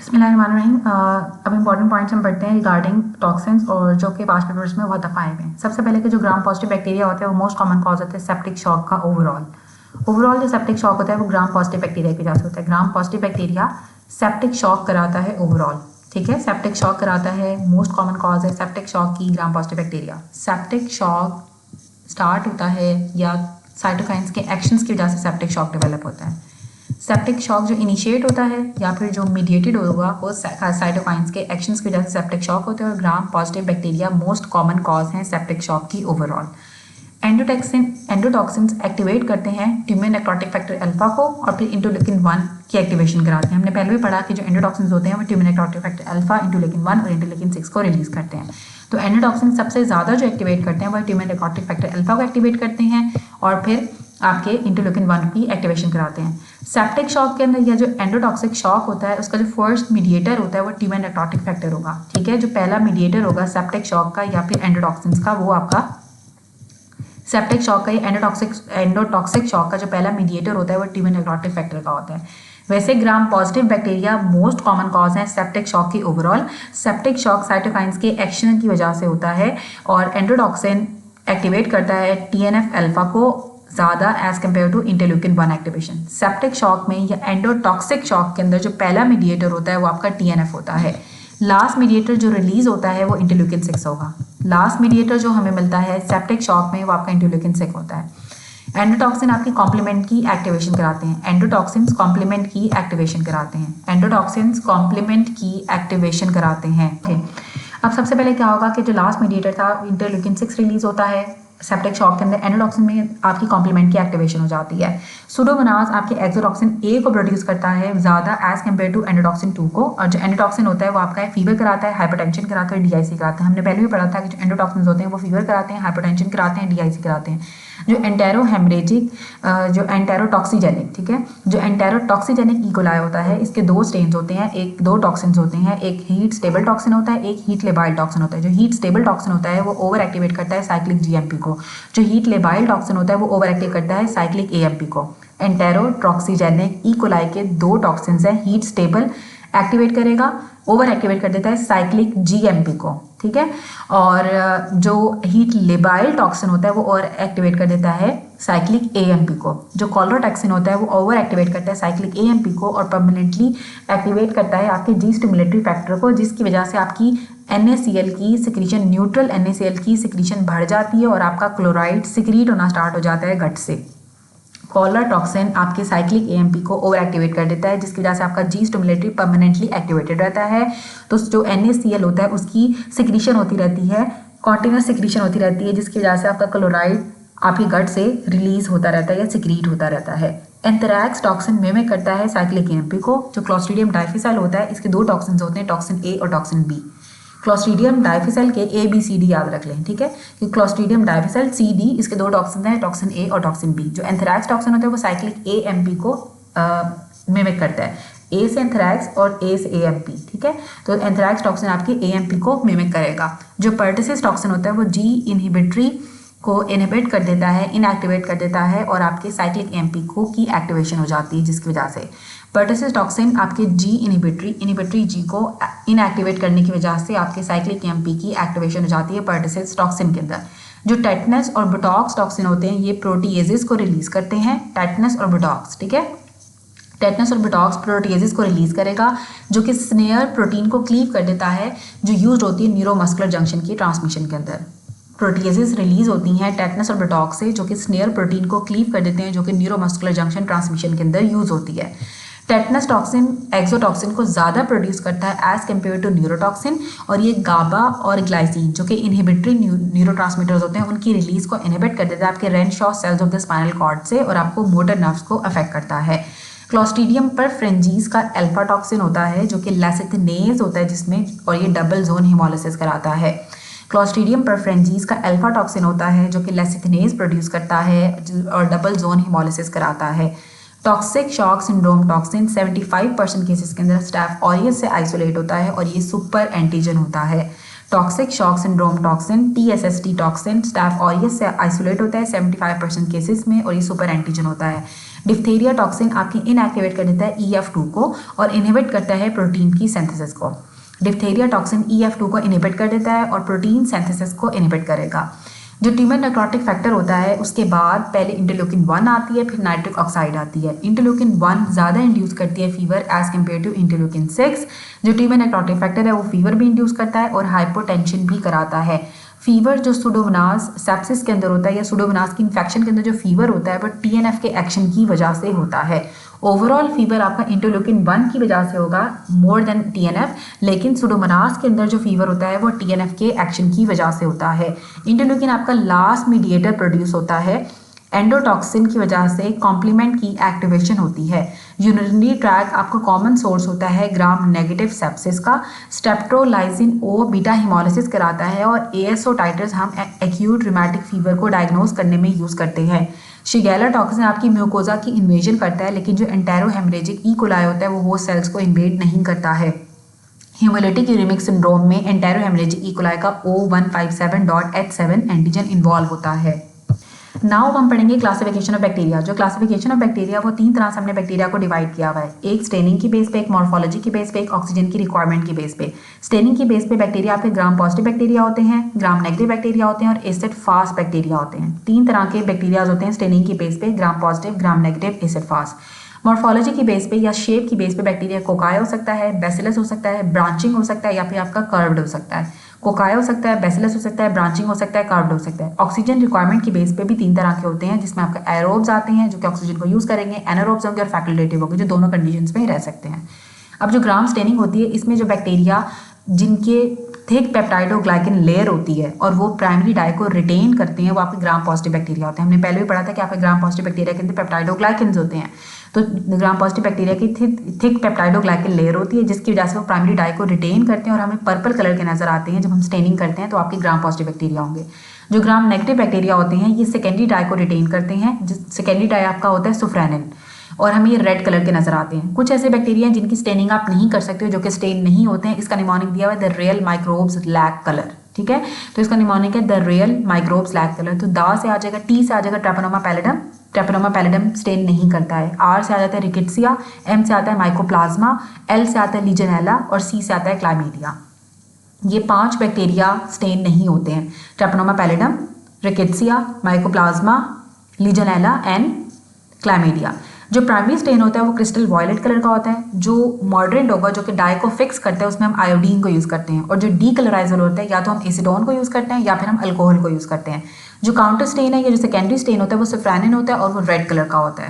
बिस्मिल्लाहिर्रहमानिर्रहीम। अब important points हम पढ़ते हैं रिगार्डिंग टॉक्सिन्स और जो कि पास्ट पेपर्स में बहुत दफ़ा आए हुए हैं। सबसे पहले कि जो ग्राम पॉजिटिव बैक्टीरिया होता है वो मोस्ट कॉमन कॉज होता है सेप्टिक शॉक का। ओवरऑल जो सेप्टिक शॉक होता है वो ग्राम पॉजिटिव बैक्टीरिया की वजह से होता है। Gram positive bacteria septic shock कराता है ओवरऑल, ठीक है। सेप्टिक शॉक कराता है, मोस्ट कॉमन कॉज है सेप्टिक शॉक की gram positive bacteria. Septic shock start होता है या साइटोकाइंस के एक्शंस की वजह से सेप्टिक शॉक डेवलप होता है। सेप्टिक शॉक जो इनिशिएट होता है या फिर जो मीडिएटेड होगा वो साइटोकाइंस के एक्शंस की वजह से सेप्टिक शॉक होता है। और gram positive bacteria most common cause हैं सेप्टिक शॉक की ओवरऑल। एंडोटॉक्सिन्स एक्टिवेट करते हैं ट्यूमर नेक्रोटिक फैक्टर अल्फा को और फिर इंटरल्यूकिन 1 की एक्टिवेशन कराते हैं। हमने पहले भी पढ़ा कि जो एंडोटॉक्सिन्स होते हैं वो tumour necrotic factor alpha, interleukin 1 और इंटरल्यूकिन 6 को रिलीज करते हैं। तो एंडोटॉक्सिन सबसे ज़्यादा जो एक्टिवेट करते हैं वो ट्यूमर नेक्रोटिक फैक्टर अल्फा को एक्टिवेट करते हैं और फिर आपके इंटरल्यूकिन 1 की एक्टिवेशन कराते हैं। सेप्टिक शॉक के अंदर या जो एंडोटॉक्सिक शॉक होता है उसका जो फर्स्ट मीडिएटर होता है वो ट्यूमर नेक्रोटिक फैक्टर होगा, ठीक है। जो पहला मीडिएटर होगा सेप्टिक शॉक का या फिर एंडोटॉक्सिन्स का वो आपका सेप्टिक शॉक का या एंडोटॉक्सिक शॉक का जो पहला मीडिएटर होता है वो ट्यूमर नेक्रोटिक फैक्टर का होता है। वैसे gram positive bacteria most common cause है सेप्टिक शॉक की ओवरऑल। सेप्टिक शॉक साइटोकाइंस के एक्शन की वजह से होता है और एंडोटॉक्सिन एक्टिवेट करता है TNF अल्फा को ज़्यादा as compare to interleukin 1 activation. Septic shock में या एंडोटॉक्सिक शॉक के अंदर जो पहला मीडिएटर होता है वो आपका TNF होता है। लास्ट मीडिएटर जो रिलीज होता है वो इंटरल्यूकिन 6 होगा। लास्ट मीडिएटर जो हमें मिलता है सेप्टिक शॉक में वो आपका इंटरल्यूकिन 6 होता है। एंडोटॉक्सिन आपकी कॉम्प्लीमेंट की एक्टिवेशन कराते हैं। एंडोटॉक्सिन्स कॉम्प्लीमेंट की एक्टिवेशन कराते हैं। एंडोटॉक्सिन्स कॉम्प्लीमेंट की एक्टिवेशन कराते हैं। अब सबसे पहले क्या होगा कि जो लास्ट मीडिएटर था इंटरल्यूकिन 6 रिलीज होता है सेप्टिक शॉक के अंदर। एंडोटॉक्सिन में आपकी कॉम्प्लीमेंट की एक्टिवेशन हो जाती है। सुडोमोनास आपके एक्सोटॉक्सिन A को प्रोड्यूस करता है ज़्यादा एज कम्पेयर टू एंडोटॉक्सिन 2 को। और जो एंडोटॉक्सिन होता है वो आपका फीवर कराता है, हाइपरटेंशन कराता है, DIC कराता है। हमने पहले भी पढ़ा था कि जो एंडोटॉक्सिन होते हैं वो फीवर कराते हैं, हाइपरटेंशन कराते हैं, DIC कराते हैं। जो एंटेरो हेमरेजिक जो एंटेरोटॉक्सीजेनिक, ठीक है, जो एंटेरोटॉक्सीजेनिक इकोलाई होता है इसके दो स्ट्रेन्स होते हैं, दो टॉक्सिन्स होते हैं। एक हीट स्टेबल टॉक्सिन होता है, एक हीट लेबाइल टॉक्सिन होता है। जो हीट स्टेबल टॉक्सिन होता है वो ओवर एक्टिवेट करता है साइक्लिक GMP को। जो हीट लेबाइल टॉक्सिन होता है वो ओवर एक्टिव करता है साइक्लिक AMP को। एंटेरोटॉक्सीजेनिक इकोलाई के दो टॉक्सिन्स हैं। हीट स्टेबल एक्टिवेट करेगा, ओवर एक्टिवेट कर देता है साइक्लिक GMP को, ठीक है। और जो हीट लेबाइल टॉक्सिन होता है वो ओवर एक्टिवेट कर देता है साइक्लिक AMP को। जो कॉलरोटॉक्सिन होता है वो ओवर एक्टिवेट करता है साइक्लिक AMP को और परमानेंटली एक्टिवेट करता है आपके जी स्टिमुलेटरी फैक्टर को, जिसकी वजह से आपकी NaCl की सिक्रीशन, न्यूट्रल NaCl की सिक्रीशन बढ़ जाती है और आपका क्लोराइड सिक्रीट होना स्टार्ट हो जाता है गट से। कॉलरोटॉक्सिन आपके साइक्लिक AMP को ओवर एक्टिवेट कर देता है जिसकी वजह से आपका जी स्टिमुलेटरी परमानेंटली एक्टिवेटेड रहता है। तो जो NaCl होता है उसकी सिक्रीशन होती रहती है, कॉन्टिन्यूस सिक्रीशन होती रहती है, जिसकी वजह से आपका क्लोराइड आपके गट से रिलीज होता रहता है या सिक्रीट होता रहता है। एंथ्रैक्स टॉक्सिन मिमिक करता है साइक्लिक AMP को। जो क्लोस्ट्रीडियम डाइफिसाइल होता है इसके दो टॉक्सिन्स होते हैं, टॉक्सिन A और टॉक्सिन B। क्लोस्ट्रीडियम डाइफिसाइल के ABCD याद रख लें, ठीक है, कि क्लोस्ट्रीडियम डाइफिसाइल CD इसके दो टॉक्सिन हैं, टॉक्सिन A और टॉक्सिन B। जो एंथ्रैक्स टॉक्सिन होता है वो साइक्लिक AMP को मिमिक करता है, A से एंथ्रैक्स और A से AMP, ठीक है। तो एंथ्रैक्स टॉक्सिन आपके AMP को मिमिक करेगा। जो पर्टिसिस टॉक्सिन होता है वो G इनहिबिटरी को इनहिबिट कर देता है, इनएक्टिवेट कर देता है और आपके साइक्लिक AMP को की एक्टिवेशन हो जाती है, जिसकी वजह से पर्टिसिस टॉक्सिन आपके G इनहिबिटरी G को इनएक्टिवेट करने की वजह से आपके साइक्लिक AMP की एक्टिवेशन हो जाती है पर्टिसिस टॉक्सिन के अंदर। जो टेटनस और बोटॉक्स टॉक्सिन होते हैं ये प्रोटीएजेस को रिलीज करते हैं, टेटनस और बोटॉक्स, ठीक है। टेटनस और बोटॉक्स प्रोटीएजेस को रिलीज करेगा जो कि स्नेयर प्रोटीन को क्लीव कर देता है, जो यूज होती है न्यूरोमस्कुलर जंक्शन की ट्रांसमिशन के अंदर। प्रोटीएजेस रिलीज होती हैं टेटनस और बोटॉक्स से जो कि स्नेयर प्रोटीन को क्लीव कर देते हैं, जो कि न्यूरोमस्कुलर जंक्शन ट्रांसमिशन के अंदर यूज होती है। टेटनस टॉक्सिन एक्सोटॉक्सिन को ज़्यादा प्रोड्यूस करता है एज कम्पेयर टू न्यूरोटॉक्सिन और ये गाबा और ग्लाइसिन जो कि इनहिबिटरी न्यूरोट्रांसमीटर्स होते हैं उनकी रिलीज को इनहिबिट कर देता है आपके Renshaw cells of the spinal cord से और आपको मोटर नर्व्स को अफेक्ट करता है। क्लोस्ट्रीडियम परफ्रेंजीज का अल्फा टॉक्सिन होता है जो कि लेसिथिनेज होता है जिसमें, और ये डबल जोन हिमोलिसिस कराता है। क्लोस्ट्रीडियम परफ्रेंजीज का अल्फा टॉक्सिन होता है जो कि लेसिथिनेज प्रोड्यूस करता है और डबल जोन हिमोलिसिस कराता है। Toxic shock syndrome toxin 75% cases के अंदर स्टैफ ऑरियस से आइसोलेट होता है और ये सुपर एंटीजन होता है। Toxic shock syndrome toxin TSST toxin staph aureus से आइसोलेट होता है 75% केसेस में और ये सुपर एंटीजन होता है। डिप्थीरिया टॉक्सिन आपकी इनएक्टिवेट कर देता है EF2 को और इनहिबिट करता है प्रोटीन की सिंथेसिस को। डिप्थीरिया टॉक्सिन EF2 को इनहिबिट कर देता है और प्रोटीन सिंथेसिस को इनहिबिट करेगा। जो ट्यूमर नेक्रोटिक फैक्टर होता है उसके बाद पहले इंटरल्यूकिन 1 आती है, फिर नाइट्रिक ऑक्साइड आती है। इंटरल्यूकिन 1 ज़्यादा इंड्यूस करती है fever as compare to interleukin 6। जो ट्यूमर नेक्रोटिक फैक्टर है वो फीवर भी इंड्यूस करता है और हाइपोटेंशन भी कराता है। फीवर जो सुडोमोनास सेप्सिस के अंदर होता है या सुडोमोनास की इन्फेक्शन के अंदर जो फीवर होता है वो TNF के एक्शन की वजह से होता है। ओवरऑल फीवर आपका इंटरल्यूकिन 1 की वजह से होगा मोर देन TNF, लेकिन सुडोमोनास के अंदर जो फीवर होता है वो TNF के एक्शन की वजह से होता है। इंटरल्यूकिन आपका लास्ट मीडिएटर प्रोड्यूस होता है, एंडोटॉक्सिन की वजह से कॉम्प्लीमेंट की एक्टिवेशन होती है। यूरिनरी ट्रैक आपका कॉमन सोर्स होता है ग्राम नेगेटिव सेप्सिस का। स्टेप्टोलाइसिन ओ बीटा हिमोलिसिस कराता है और ASO टाइटर्स हम एक्यूट रिमेटिक फीवर को डायग्नोज करने में यूज़ करते हैं। शिगेला टॉक्सिन आपकी म्यूकोजा की इन्वेजन करता है, लेकिन जो एंटेरो हेमरेजिक ई कोलाई होता है वो होस्ट सेल्स को इन्वेड नहीं करता है। हेमोलिटिक यूरेमिक सिंड्रोम में एंटेरो हेमरेजिक ई कोलाई का O157.H7 एंटीजन इन्वॉल्व होता है। नाउ हम पढ़ेंगे क्लासिफिकेशन ऑफ बैक्टीरिया। जो क्लासिफिकेशन ऑफ बैक्टीरिया वो 3 तरह से हमने बैक्टीरिया को डिवाइड किया हुआ है, एक स्टेनिंग की बेस पे, एक मॉर्फोलॉजी की बेस पे, एक ऑक्सीजन की रिक्वायरमेंट की बेस पे। स्टेनिंग की बेस पे बैक्टीरिया आपके ग्राम पॉजिटिव बैक्टीरिया होते हैं, ग्राम नेगेटिव बैक्टीरिया होते हैं और एसिड फास्ट बैक्टीरिया होते हैं। 3 तरह के बैक्टीरियाज होते हैं स्टेनिंग की बेस पे, gram positive, gram negative, acid fast. Morphology की बेस पे या शेप की बेस पे बैक्टीरिया कोकाई हो सकता है, बेसिलस हो सकता है, ब्रांचिंग हो सकता है या फिर आपका कर्व्ड हो सकता है। कोकाई हो सकता है, बेसिलस हो सकता है, ब्रांचिंग हो सकता है, कर्व्ड हो सकता है। ऑक्सीजन रिक्वायरमेंट की बेस पे भी 3 तरह के होते हैं, जिसमें आपका एरोब्स आते हैं जो कि ऑक्सीजन को यूज़ करेंगे, एनारोब्स होंगे और फैकल्टेटिव होंगे जो दोनों कंडीशंस में रह सकते हैं। अब जो ग्राम स्टेनिंग होती है इसमें जो बैक्टीरिया जिनके थिक पेप्टाइडोग्लाइकन लेयर होती है और वो प्राइमरी डाई को रिटेन करते हैं वो आपके ग्राम पॉजिटिव बैक्टीरिया होते हैं। हमने पहले भी पढ़ा था कि आपके ग्राम पॉजिटिव बैक्टीरिया के अंदर पेप्टाइडोग्लाइकन्स होते हैं। तो ग्राम पॉजिटिव बैक्टीरिया की थिक पेप्टाइडोग्लाइकन लेयर होती है जिसकी वजह से वो प्राइमरी डाई को रिटेन करते हैं और हमें पर्पल कलर के नजर आते हैं जब हम स्टेनिंग करते हैं, तो आपके ग्राम पॉजिटिव बैक्टीरिया होंगे। जो ग्राम नेगेटिव बैक्टीरिया होते हैं ये सेकेंडरी डाई को रिटेन करते हैं, सेकेंडरी डाई आपका होता है सुफ्रेनिन और हमें ये रेड कलर के नजर आते हैं। कुछ ऐसे बैक्टीरिया हैं जिनकी स्टेनिंग आप नहीं कर सकते हो, जो कि स्टेन नहीं होते हैं। इसका निमोनिक दिया हुआ है the real microbes lack colour, ठीक है। तो इसका निमोनिक है the real microbes lack colour. तो दा से आ जाएगा, टी से आ जाएगा treponema pallidum, treponema pallidum stain नहीं करता है। आर से आ जाता है रिकेट्सिया, एम से आता है माइकोप्लाज्मा, एल से आता है लीजेनेला और सी से आता है क्लाइमीडिया। ये 5 बैक्टीरिया स्टेन नहीं होते हैं, ट्रेपोनोमा पैलिडम, रिकेट्सिया, माइकोप्लाज्मा, लीजेनेला एंड क्लाइमीडिया। जो प्राइमरी स्टेन होता है वो क्रिस्टल वॉयलेट कलर का होता है। जो मॉडरेट होगा जो कि डाई को फिक्स करता है उसमें हम आयोडीन को यूज़ करते हैं और जो डीकलराइजर होता है या तो हम एसिडोन को यूज़ करते हैं या फिर हम अल्कोहल को यूज़ करते हैं। जो काउंटर स्टेन है या जो सेकेंडरी स्टेन होता है वो सफ्रानिन होता है और वो रेड कलर का होता है।